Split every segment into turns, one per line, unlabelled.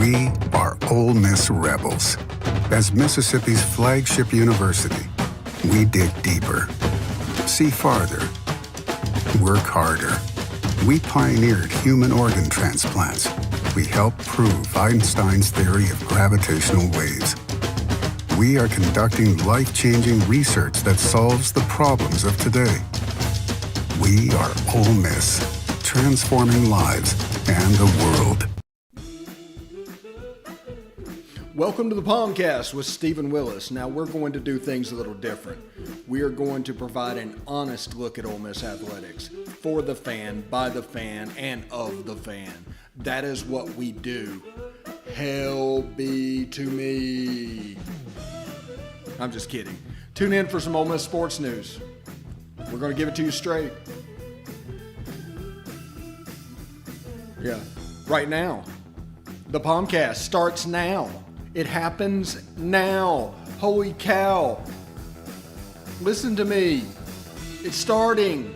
We are Ole Miss Rebels. As Mississippi's flagship university, we dig deeper, see farther, work harder. We pioneered human organ transplants. We helped prove Einstein's theory of gravitational waves. We are conducting life-changing research that solves the problems of today. We are Ole Miss, transforming lives and the world.
Welcome to the POMcast with Stephen Willis. Now we're going to do things a little different. We are going to provide an honest look at Ole Miss athletics for the fan, by the fan, and of the fan. That is what we do. Hell be to me. I'm just kidding. Tune in for some Ole Miss sports news. We're going to give it to you straight. Yeah, right now. The POMcast starts now. It happens now. Holy cow. Listen to me. It's starting.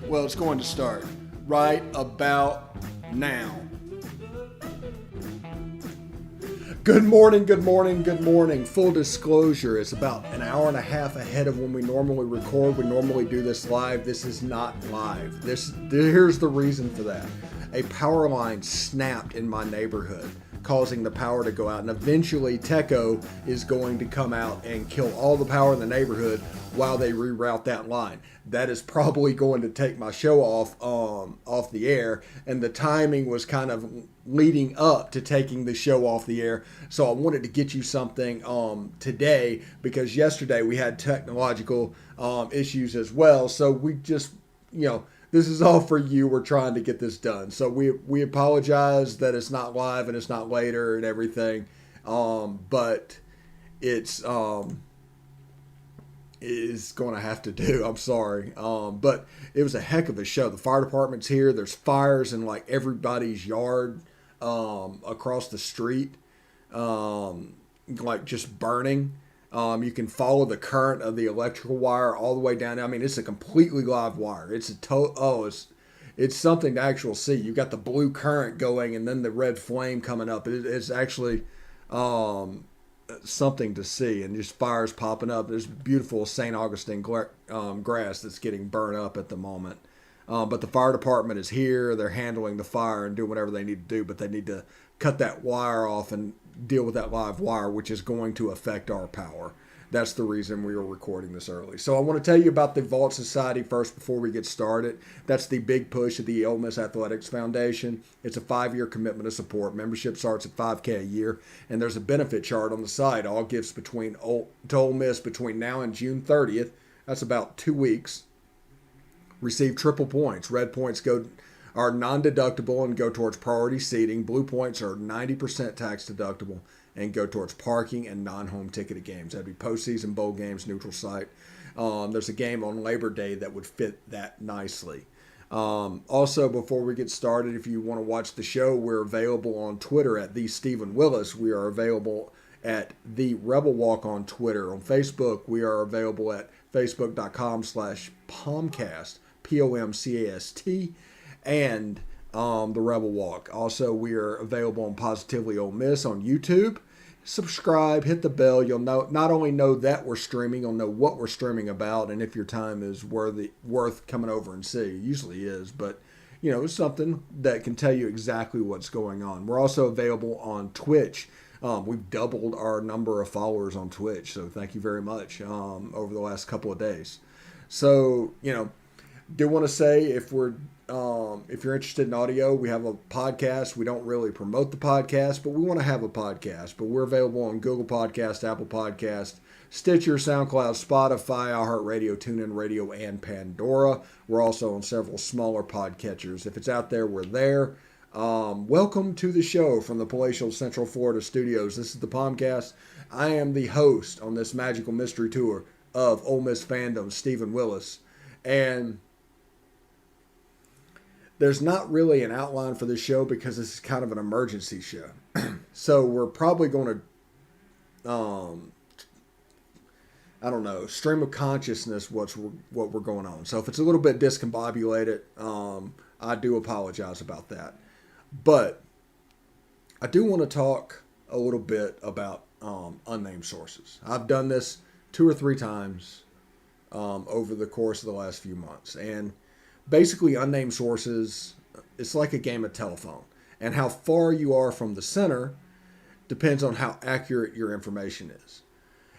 Well, it's going to start right about now. Good morning, good morning, good morning. Full disclosure, it's about an hour and a half ahead of when we normally record. We normally do this live. This is not live. Here's the reason for that. A power line snapped in my neighborhood, causing the power to go out, and eventually Teco is going to come out and kill all the power in the neighborhood while they reroute that line. That is probably going to take my show off the air, and the timing was kind of leading up to taking the show off the air. So I wanted to get you something today, because yesterday we had technological issues as well. So we just, this is all for you. We're trying to get this done. So we apologize that it's not live and it's not later and everything. But it's is going to have to do. I'm sorry. But it was a heck of a show. The fire department's here. There's fires in like everybody's yard across the street, like just burning. You can follow the current of the electrical wire all the way down. I mean, it's a completely live wire. It's it's something to actually see. You got the blue current going, and then the red flame coming up. It's actually something to see, and just fires popping up. There's beautiful St. Augustine grass that's getting burned up at the moment. But the fire department is here. They're handling the fire and doing whatever they need to do, but they need to cut that wire off and deal with that live wire, which is going to affect our power. That's the reason we are recording this early. So I want to tell you about the Vault Society first before we get started. That's the big push of the Ole Miss Athletics Foundation. It's a 5-year commitment of support. Membership starts at $5,000 a year, and there's a benefit chart on the side. All gifts to Ole Miss between now and June 30th. That's about 2 weeks. Receive triple points. Red points are non-deductible and go towards priority seating. Blue points are 90% tax deductible and go towards parking and non-home ticketed games. That'd be postseason, bowl games, neutral site. There's a game on Labor Day that would fit that nicely. Also, before we get started, if you want to watch the show, we're available on Twitter at The Stephen Willis. We are available at The Rebel Walk on Twitter. On Facebook, we are available at facebook.com/POMcast, POMcast, and The Rebel Walk. Also, we are available on Positively Ole Miss on YouTube. Subscribe, hit the bell. You'll not only know that we're streaming, you'll know what we're streaming about, and if your time is worth coming over and see. It usually is, but it's something that can tell you exactly what's going on. We're also available on Twitch. We've doubled our number of followers on Twitch, so thank you very much over the last couple of days. So, do want to say if you're interested in audio, we have a podcast. We don't really promote the podcast, but we want to have a podcast. But we're available on Google Podcast, Apple Podcast, Stitcher, SoundCloud, Spotify, iHeartRadio, TuneIn Radio, and Pandora. We're also on several smaller podcatchers. If it's out there, we're there. Welcome to the show from the palatial Central Florida studios. This is the POMcast. I am the host on this magical mystery tour of Ole Miss fandom, Stephen Willis. And there's not really an outline for this show because this is kind of an emergency show. So we're probably going to, stream of consciousness what we're going on. So if it's a little bit discombobulated, I do apologize about that. But I do want to talk a little bit about unnamed sources. I've done this 2 or 3 times over the course of the last few months. And basically, unnamed sources, it's like a game of telephone. And how far you are from the center depends on how accurate your information is.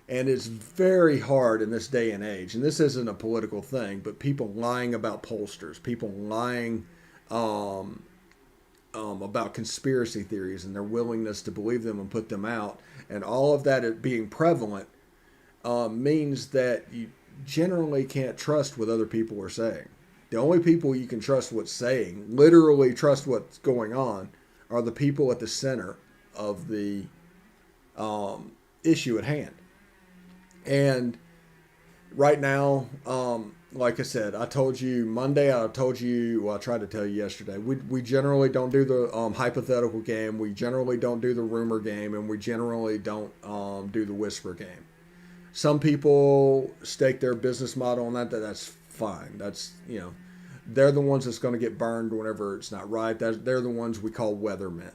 And it's very hard in this day and age, and this isn't a political thing, but people lying about pollsters, people lying about conspiracy theories and their willingness to believe them and put them out, and all of that being prevalent means that you generally can't trust what other people are saying. The only people you can trust what's saying, literally trust what's going on, are the people at the center of the issue at hand. And right now, like I said, I told you Monday, I tried to tell you yesterday, we generally don't do the hypothetical game, we generally don't do the rumor game, and we generally don't do the whisper game. Some people stake their business model on that. That's fine. That's, they're the ones that's going to get burned whenever it's not right. They're the ones we call weathermen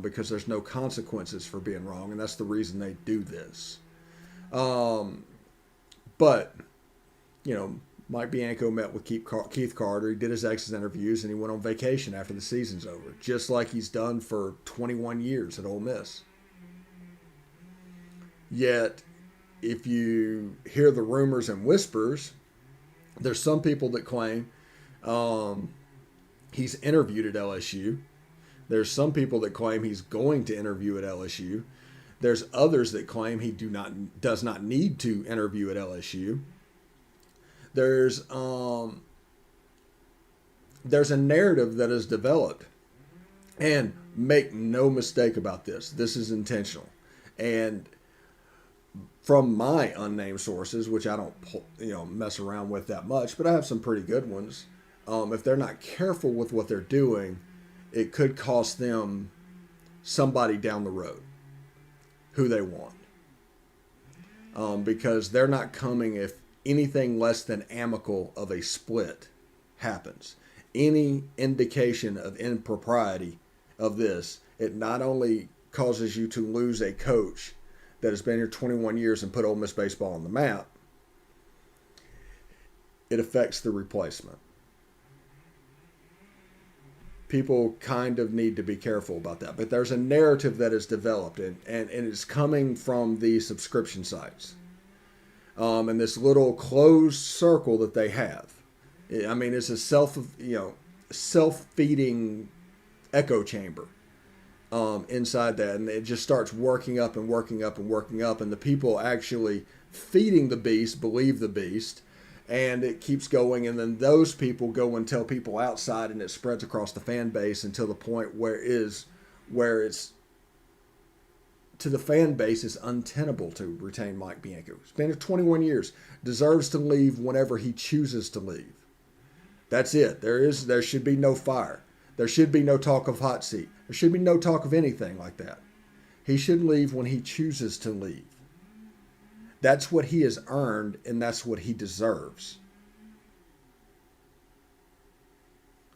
because there's no consequences for being wrong, and that's the reason they do this. But, Mike Bianco met with Keith Carter. He did his exit interviews, and he went on vacation after the season's over, just like he's done for 21 years at Ole Miss. Yet, if you hear the rumors and whispers, there's some people that claim he's interviewed at LSU. There's some people that claim he's going to interview at LSU. There's others that claim he does not need to interview at LSU. There's a narrative that is developed, and make no mistake about this. This is intentional, and from my unnamed sources, which I don't mess around with that much, but I have some pretty good ones. If they're not careful with what they're doing, it could cost them somebody down the road who they want, because they're not coming if anything less than amicable of a split happens. Any indication of impropriety of this, it not only causes you to lose a coach that has been here 21 years and put Ole Miss baseball on the map, it affects the replacement. People kind of need to be careful about that. But there's a narrative that is developed, and it's coming from the subscription sites. And this little closed circle that they have. I mean, it's a self-feeding echo chamber inside that. And it just starts working up and working up and working up. And the people actually feeding the beast believe the beast. And it keeps going, and then those people go and tell people outside, and it spreads across the fan base until the point where it's to the fan base is untenable to retain Mike Bianco. He's been here 21 years, deserves to leave whenever he chooses to leave. That's it. There should be no fire. There should be no talk of hot seat. There should be no talk of anything like that. He should leave when he chooses to leave. That's what he has earned, and that's what he deserves.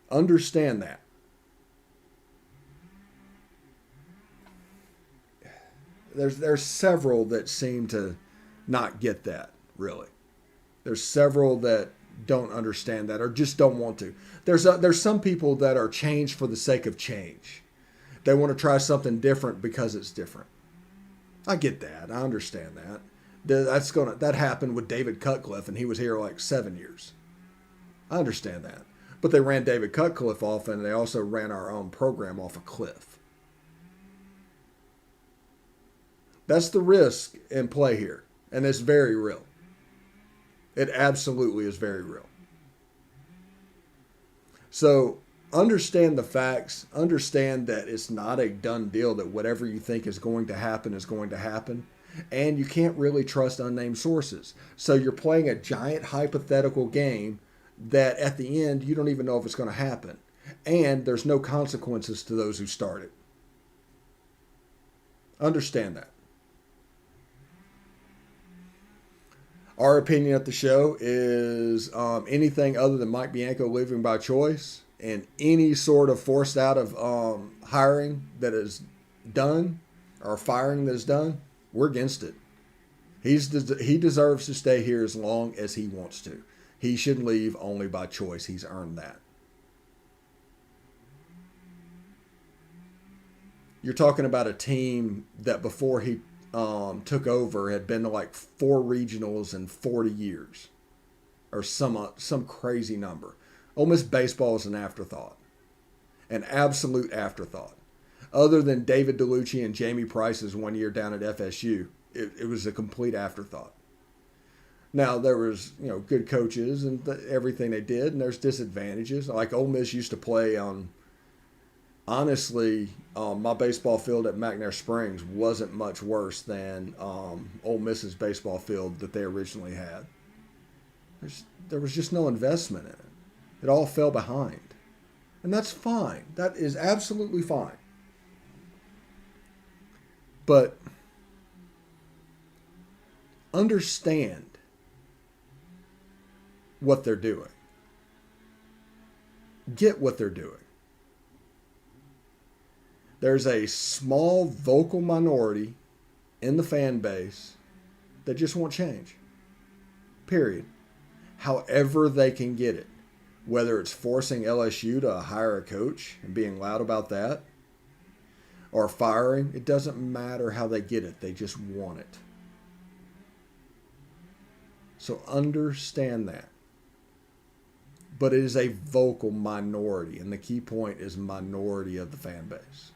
Understand that. There's several that seem to not get that, really. There's several that don't understand that or just don't want to. There's some people that are changed for the sake of change. They want to try something different because it's different. I get that. I understand that. That happened with David Cutcliffe, and he was here like 7 years. I understand that. But they ran David Cutcliffe off, and they also ran our own program off a cliff. That's the risk in play here, and it's very real. It absolutely is very real. So understand the facts. Understand that it's not a done deal, that whatever you think is going to happen is going to happen. And you can't really trust unnamed sources. So you're playing a giant hypothetical game that at the end you don't even know if it's going to happen. And there's no consequences to those who start it. Understand that. Our opinion at the show is anything other than Mike Bianco leaving by choice and any sort of forced out of hiring that is, done or firing that is done, we're against it. He deserves to stay here as long as he wants to. He should leave only by choice. He's earned that. You're talking about a team that before he took over had been to like 4 regionals in 40 years, or some crazy number. Ole Miss baseball is an afterthought, an absolute afterthought. Other than David DeLucci and Jamie Price's 1 year down at FSU, it was a complete afterthought. Now, there was, good coaches and everything they did, and there's disadvantages. Like Ole Miss used to play on, honestly, my baseball field at McNair Springs wasn't much worse than Ole Miss's baseball field that they originally had. There was just no investment in it. It all fell behind. And that's fine. That is absolutely fine. But understand what they're doing. Get what they're doing. There's a small vocal minority in the fan base that just won't change. Period. However they can get it. Whether it's forcing LSU to hire a coach and being loud about that, or firing, it doesn't matter how they get it. They just want it. So understand that. But it is a vocal minority, and the key point is minority of the fan base.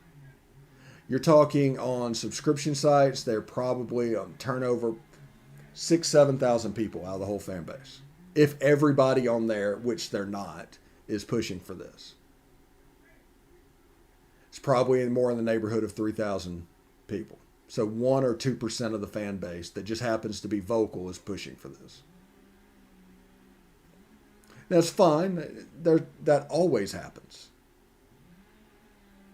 You're talking on subscription sites, they're probably turnover 6,000, 7,000 people out of the whole fan base. If everybody on there, which they're not, is pushing for this. It's probably more in the neighborhood of 3,000 people. So 1 or 2% of the fan base that just happens to be vocal is pushing for this. That's fine. That always happens.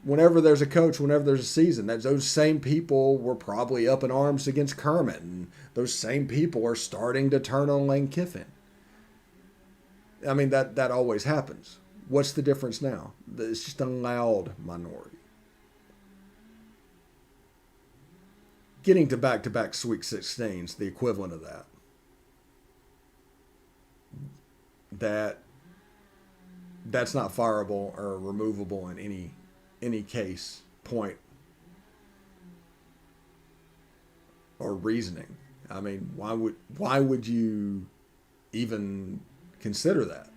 Whenever there's a coach, whenever there's a season, those same people were probably up in arms against Kermit, and those same people are starting to turn on Lane Kiffin. I mean, that always happens. What's the difference now? It's just a loud minority. Getting to back-to-back Sweet 16s, the equivalent of that. That's not fireable or removable in any case, point, or reasoning. I mean, why would you even consider that?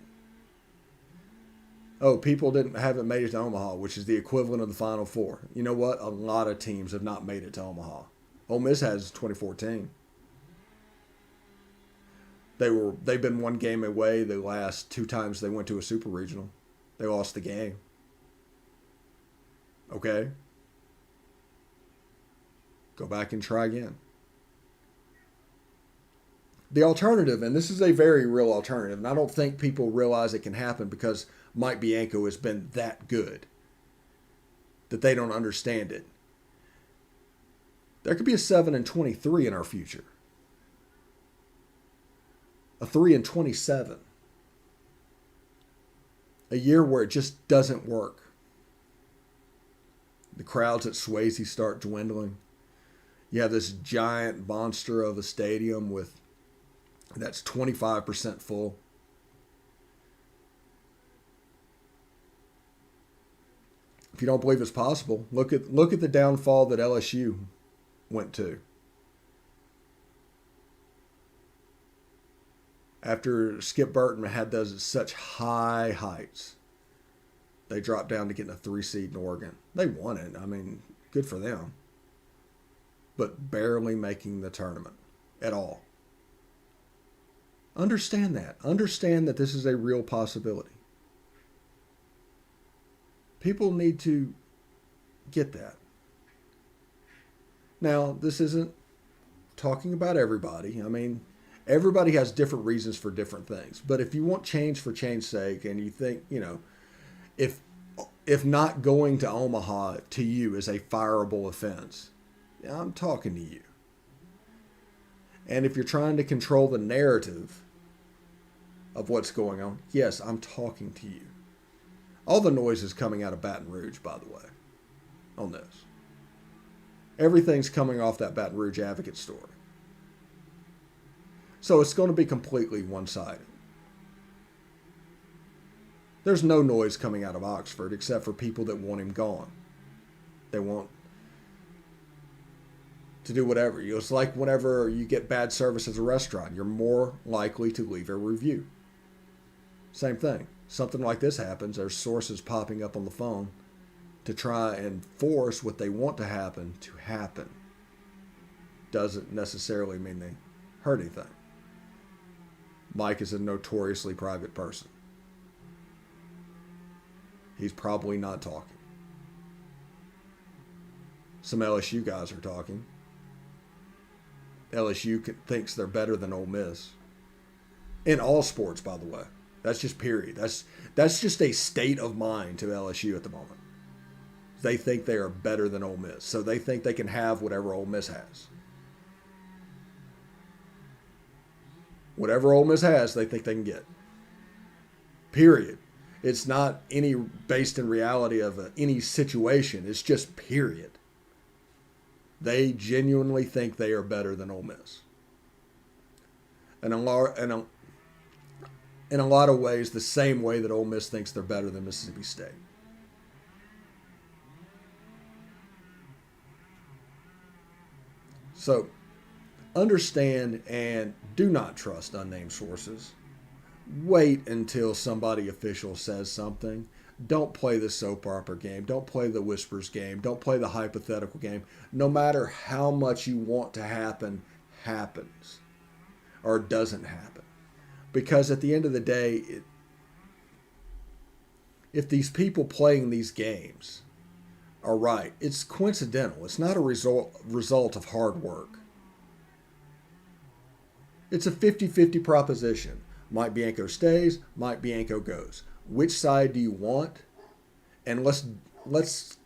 Oh, people haven't made it to Omaha, which is the equivalent of the Final Four. You know what? A lot of teams have not made it to Omaha. Ole Miss has 2014. They've been 1 game away the last 2 times they went to a super regional. They lost the game. Okay. Go back and try again. The alternative, and this is a very real alternative, and I don't think people realize it can happen because Mike Bianco has been that good that they don't understand it. There could be a 7-23 in our future. A 3-27. A year where it just doesn't work. The crowds at Swayze start dwindling. You have this giant monster of a stadium that's 25% full. If you don't believe it's possible, look at the downfall that LSU went to. After Skip Burton had those at such high heights, they dropped down to getting a 3 seed in Oregon. They won it. I mean, good for them. But barely making the tournament at all. Understand that. Understand that this is a real possibility. People need to get that. Now, this isn't talking about everybody. I mean, everybody has different reasons for different things. But if you want change for change's sake, and you think, if not going to Omaha to you is a fireable offense, I'm talking to you. And if you're trying to control the narrative of what's going on, yes, I'm talking to you. All the noise is coming out of Baton Rouge, by the way, on this. Everything's coming off that Baton Rouge Advocate story. So it's going to be completely one-sided. There's no noise coming out of Oxford except for people that want him gone. They want to do whatever. It's like whenever you get bad service at a restaurant, you're more likely to leave a review. Same thing. Something like this happens, there's sources popping up on the phone to try and force what they want to happen. Doesn't necessarily mean they heard anything. Mike is a notoriously private person. He's probably not talking. Some LSU guys are talking. LSU thinks they're better than Ole Miss. In all sports, by the way. That's just period. That's just a state of mind to LSU at the moment. They think they are better than Ole Miss. So they think they can have whatever Ole Miss has. Whatever Ole Miss has, they think they can get. Period. It's not any based in reality of any situation. It's just period. They genuinely think they are better than Ole Miss. And in a lot of ways, the same way that Ole Miss thinks they're better than Mississippi State. So, understand and do not trust unnamed sources. Wait until somebody official says something. Don't play the soap opera game. Don't play the whispers game. Don't play the hypothetical game. No matter how much you want to happen, happens or doesn't happen. Because at the end of the day, if these people playing these games are right, it's coincidental. It's not a result of hard work. It's a 50-50 proposition. Mike Bianco stays, Mike Bianco goes. Which side do you want? And let's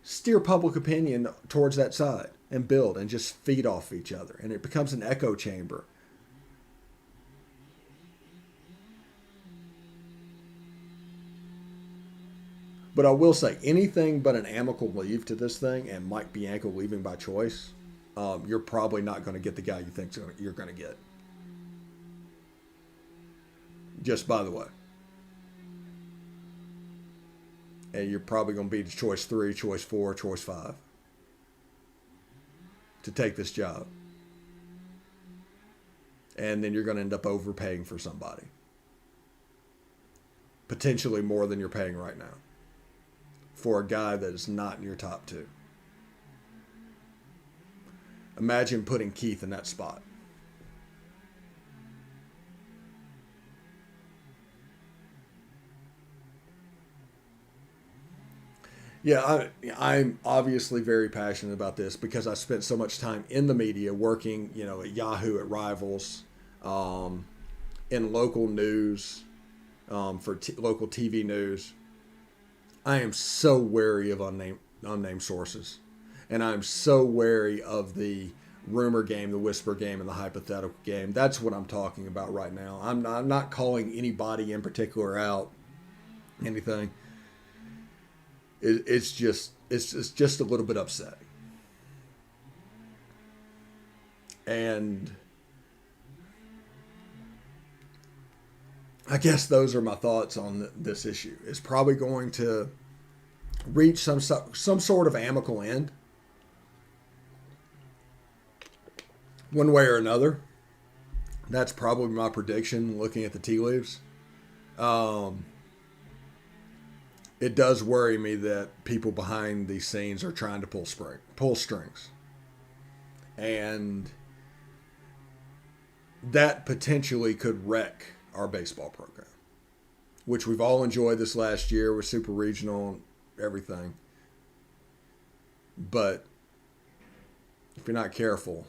steer public opinion towards that side and build and just feed off each other. And it becomes an echo chamber. But I will say, anything but an amicable leave to this thing and Mike Bianco leaving by choice, you're probably not going to get the guy you think you're going to get. Just by the way. And you're probably going to be choice 3, choice 4, choice 5 to take this job. And then you're going to end up overpaying for somebody. Potentially more than you're paying right now. For a guy that is not in your top 2. Imagine putting Keith in that spot. Yeah, I'm obviously very passionate about this because I spent so much time in the media working, at Yahoo, at Rivals, in local news, for local TV news. I am so wary of unnamed sources. And I'm so wary of the rumor game, the whisper game, and the hypothetical game. That's what I'm talking about right now. I'm not calling anybody in particular out, anything. It's just a little bit upsetting. And I guess those are my thoughts on this issue. It's probably going to reach some sort of amicable end, one way or another. That's probably my prediction, looking at the tea leaves. It does worry me that people behind these scenes are trying to pull strings. And that potentially could wreck our baseball program, which we've all enjoyed this last year with Super Regional and everything. But if you're not careful,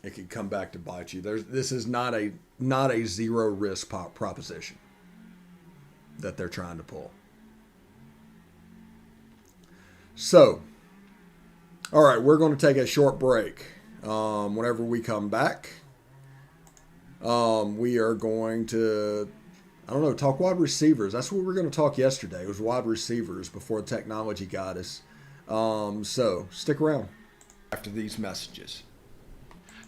it could come back to bite you. This is not a zero risk proposition that they're trying to pull. So, all right, we're going to take a short break. Whenever we come back, we are going to, talk wide receivers. That's what we were going to talk yesterday. It was wide receivers before technology got us. So stick around after these messages.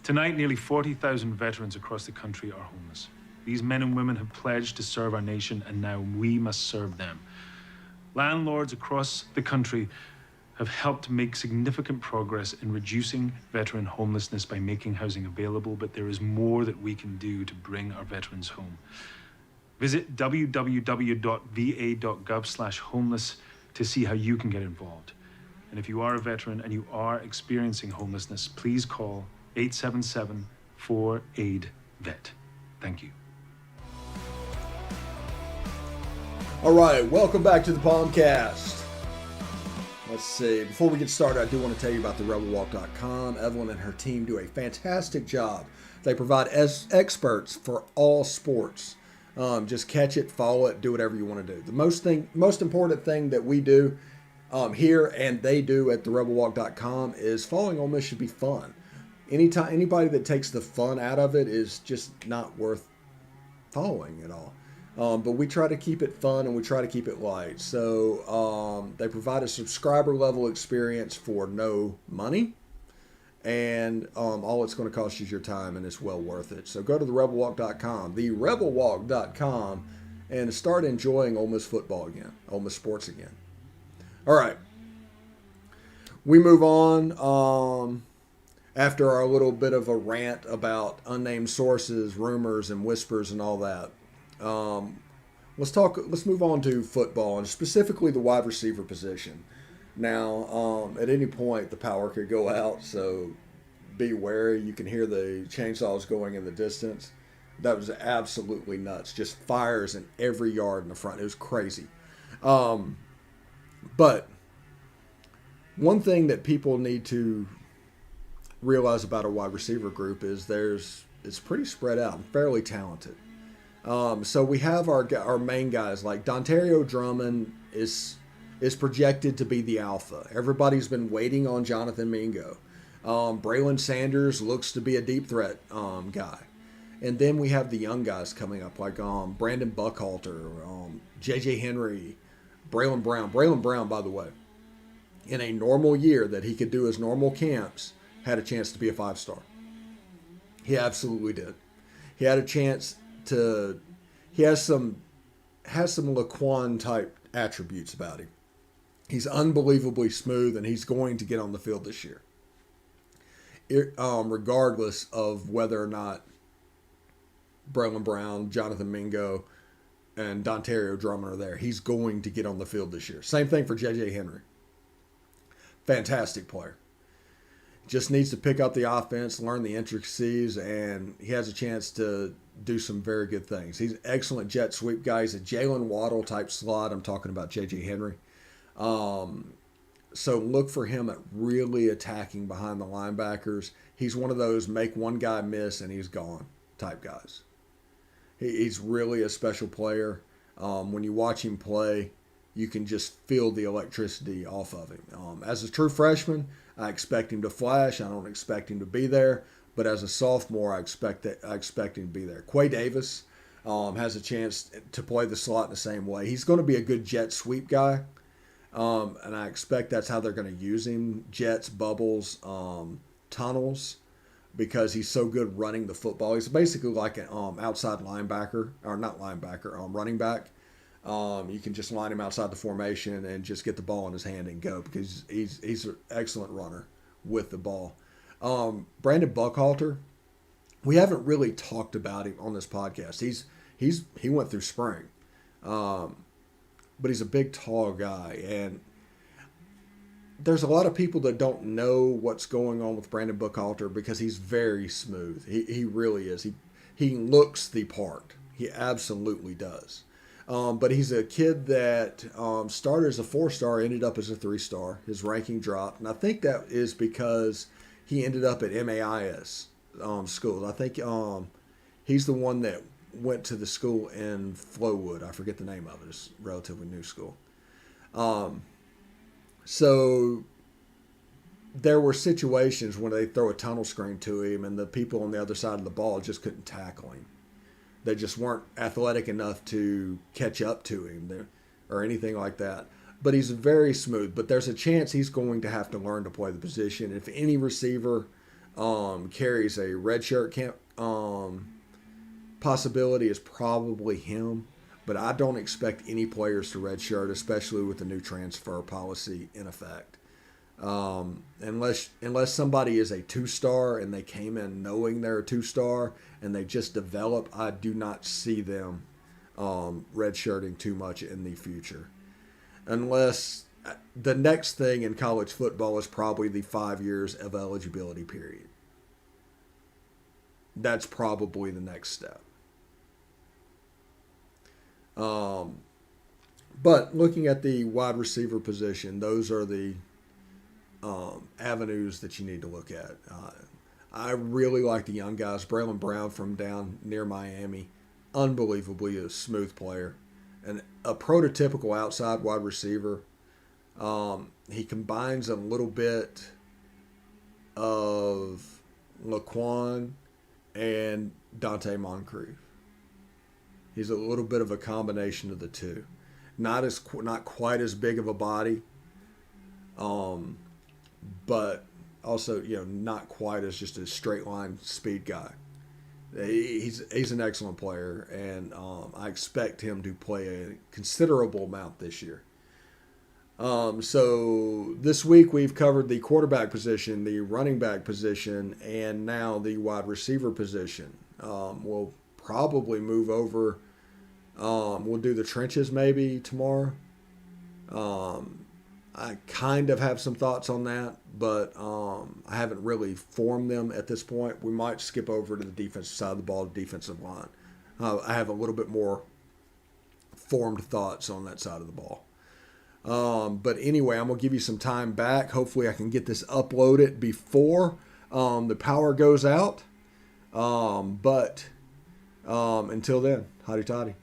Tonight, nearly 40,000 veterans across the country are homeless. These men and women have pledged to serve our nation, and now we must serve them. Landlords across the country have helped make significant progress in reducing veteran homelessness by making housing available, but there is more that we can do to bring our veterans home. Visit www.va.gov/homeless to see how you can get involved. And if you are a veteran and you are experiencing homelessness, please call 877-4AID-VET. Thank you.
All right, welcome back to the POMcast. Let's see. Before we get started, I do want to tell you about the rebelwalk.com. Evelyn and her team do a fantastic job. They provide experts for all sports. Just catch it, follow it, do whatever you want to do. The most important thing that we do here and they do at the rebelwalk.com is following Ole Miss should be fun. Anybody that takes the fun out of it is just not worth following at all. But we try to keep it fun and we try to keep it light. So they provide a subscriber level experience for no money. And all it's going to cost you is your time, and it's well worth it. So go to therebelwalk.com, therebelwalk.com, and start enjoying Ole Miss football again, Ole Miss sports again. All right. We move on after our little bit of a rant about unnamed sources, rumors, and whispers and all that. Let's move on to football, and specifically the wide receiver position. Now, at any point, the power could go out, so be wary. You can hear the chainsaws going in the distance. That was absolutely nuts. Just fires in every yard in the front. It was crazy. But one thing that people need to realize about a wide receiver group is it's pretty spread out and fairly talented. So we have our main guys like Dontario Drummond is projected to be the alpha. Everybody's been waiting on Jonathan Mingo. Braylon Sanders looks to be a deep threat guy. And then we have the young guys coming up like Brandon Buckhalter, J.J. Henry, Braylon Brown. Braylon Brown, by the way, in a normal year that he could do his normal camps, had a chance to be a 5-star. He absolutely did. He had a chance to. He has some Laquan type attributes about him. He's unbelievably smooth, and he's going to get on the field this year, regardless of whether or not Braylon Brown, Jonathan Mingo, and Dontario Drummond are there. He's going to get on the field this year. Same thing for J.J. Henry. Fantastic player. Just needs to pick up the offense, learn the intricacies, and he has a chance to do some very good things. He's an excellent jet sweep guy. He's a Jalen Waddle type slot. I'm talking about J.J. Henry. So look for him at really attacking behind the linebackers. He's one of those make one guy miss and he's gone type guys. He's really a special player. When you watch him play, you can just feel the electricity off of him. As a true freshman, I expect him to flash. I don't expect him to be there. But as a sophomore, I expect him to be there. Quay Davis has a chance to play the slot in the same way. He's going to be a good jet sweep guy. And I expect that's how they're going to use him. Jets, bubbles, tunnels, because he's so good running the football. He's basically like an outside linebacker, or not linebacker, running back. You can just line him outside the formation and just get the ball in his hand and go, because he's an excellent runner with the ball. Brandon Buckhalter, we haven't really talked about him on this podcast. He went through spring. But he's a big, tall guy, and there's a lot of people that don't know what's going on with Brandon Buckhalter because he's very smooth. He really is. He looks the part. He absolutely does. But he's a kid that started as a 4-star, ended up as a 3-star. His ranking dropped, and I think that is because he ended up at MAIS schools. I think he's the one that went to the school in Flowood. I forget the name of it. It's a relatively new school. So there were situations when they throw a tunnel screen to him and the people on the other side of the ball just couldn't tackle him. They just weren't athletic enough to catch up to him or anything like that. but he's very smooth. But there's a chance he's going to have to learn to play the position. If any receiver carries a redshirt camp possibility, is probably him. But I don't expect any players to redshirt, especially with the new transfer policy in effect. Unless somebody is a 2-star and they came in knowing they're a 2-star and they just develop, I do not see them redshirting too much in the future. Unless the next thing in college football is probably the 5 years of eligibility period. That's probably the next step. But looking at the wide receiver position, those are the avenues that you need to look at. I really like the young guys. Braylon Brown from down near Miami, unbelievably a smooth player, and a prototypical outside wide receiver. He combines a little bit of Laquan and Dante Moncrief. He's a little bit of a combination of the two. Not quite as big of a body, but also not quite as just a straight line speed guy. He's an excellent player, and I expect him to play a considerable amount this year. So this week we've covered the quarterback position, the running back position, and now the wide receiver position. We'll probably move over. We'll do the trenches maybe tomorrow. I kind of have some thoughts on that, but I haven't really formed them at this point. We might skip over to the defensive side of the ball, the defensive line. I have a little bit more formed thoughts on that side of the ball. But anyway, I'm going to give you some time back. Hopefully I can get this uploaded before the power goes out. But until then, hotty toddy.